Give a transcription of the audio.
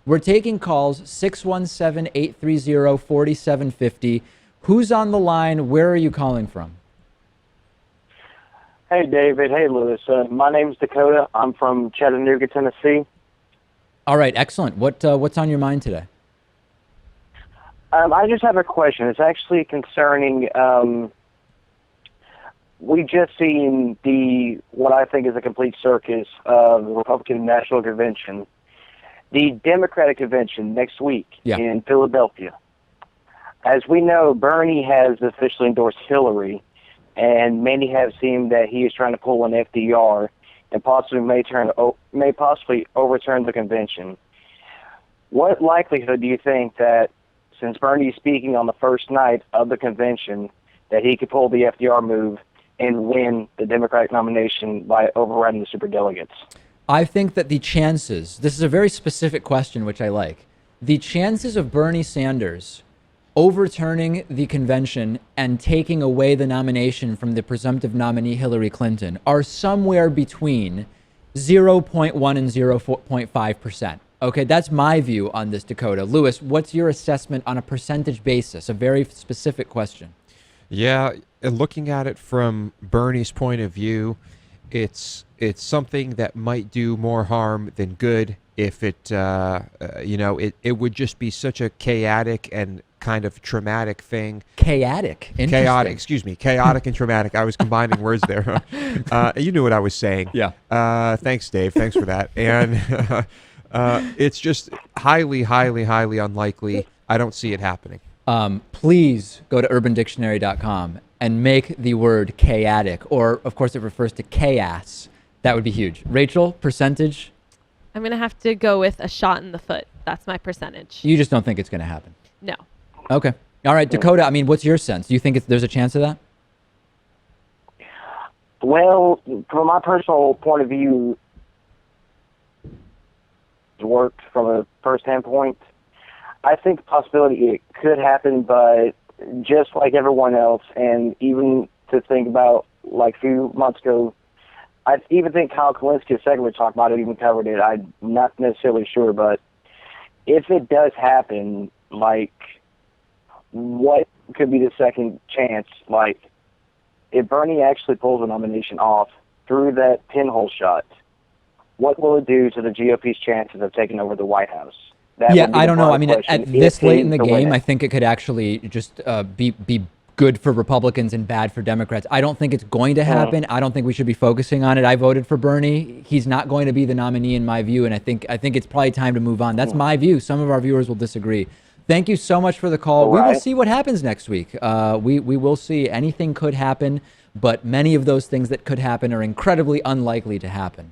We're taking calls 617-830-4750. Who's on the line? Where are you calling from? Hey, David. Hey, Lewis. My name's Dakota. I'm from Chattanooga, Tennessee. All right, excellent. What's on your mind today? I just have a question. It's actually concerning. We just seen what I think is a complete circus of the Republican National Convention, the Democratic Convention next week in Philadelphia. As we know, Bernie has officially endorsed Hillary, and many have seen that he is trying to pull an FDR and possibly may possibly overturn the convention. What likelihood do you think that, since Bernie is speaking on the first night of the convention, that he could pull the FDR move and win the Democratic nomination by overriding the superdelegates? I think that the chances, this is a very specific question, which I like. The chances of Bernie Sanders overturning the convention and taking away the nomination from the presumptive nominee Hillary Clinton are somewhere between 0.1 and 0.5%. Okay, that's my view on this, Dakota. Lewis, what's your assessment on a percentage basis? A very specific question. Yeah, looking at it from Bernie's point of view, it's something that might do more harm than good if it would just be such a chaotic and kind of traumatic thing. Chaotic and traumatic. I was combining words there. You knew what I was saying. Yeah. Thanks, Dave. Thanks for that. And it's just highly, highly, highly unlikely. I don't see it happening. Please go to urbandictionary.com and make the word chaotic, or of course it refers to chaos. That would be huge. Rachel, percentage? I'm going to have to go with a shot in the foot. That's my percentage. You just don't think it's going to happen? No. Okay. All right, Dakota, I mean, what's your sense? Do you think there's a chance of that? Well, from my personal point of view, it worked from a first-hand point. I think the possibility it could happen, but just like everyone else, and even to think about, like a few months ago, I even think Kyle Kalinske, a second we talked about it, even covered it. I'm not necessarily sure, but if it does happen, like, what could be the second chance? Like, if Bernie actually pulls the nomination off through that pinhole shot, what will it do to the GOP's chances of taking over the White House? I don't know. I mean, at this late in the game, I think it could actually just be good for Republicans and bad for Democrats. I don't think it's going to happen. I don't think we should be focusing on it. I voted for Bernie. He's not going to be the nominee in my view, and I think it's probably time to move on. That's my view. Some of our viewers will disagree. Thank you so much for the call. We will see what happens next week. We will see. Anything could happen, but many of those things that could happen are incredibly unlikely to happen.